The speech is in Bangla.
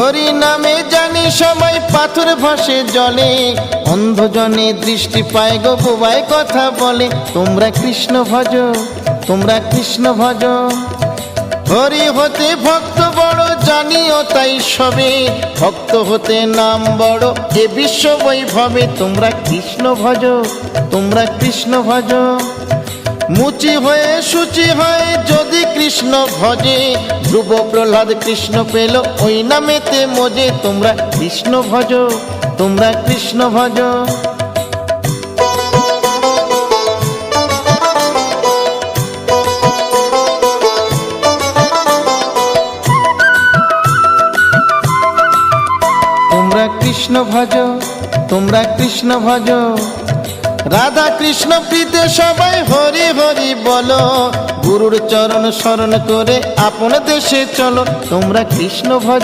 হরি নামে জানি সবাই পাথর ভাসে জলে, অন্ধজনে দৃষ্টি পায় গো বোবায় কথা বলে। তোমরা কৃষ্ণ ভজ, তোমরা কৃষ্ণ ভজ। হরি হতে ভক্ত বড় জানিও তাই সবে, ভক্ত হতে নাম বড় এ বিশ্ব বৈভবে। তোমরা কৃষ্ণ ভজ, তোমরা কৃষ্ণ ভজ। মুচি হয়ে সূচি হয় যদি কৃষ্ণ ভজে, ধ্রুব প্রহ্লাদ কৃষ্ণ পেল ওই নামেতে মজে। তোমরা কৃষ্ণ ভজ, তোমরা কৃষ্ণ ভজ। তোমরা কৃষ্ণ ভজ, তোমরা কৃষ্ণ ভজ। রাধা কৃষ্ণ প্রীতে সবাই হরি হরি বলো, গুরুর চরণ শরণ করে আপন দেশে চলো। তোমরা কৃষ্ণ ভজ,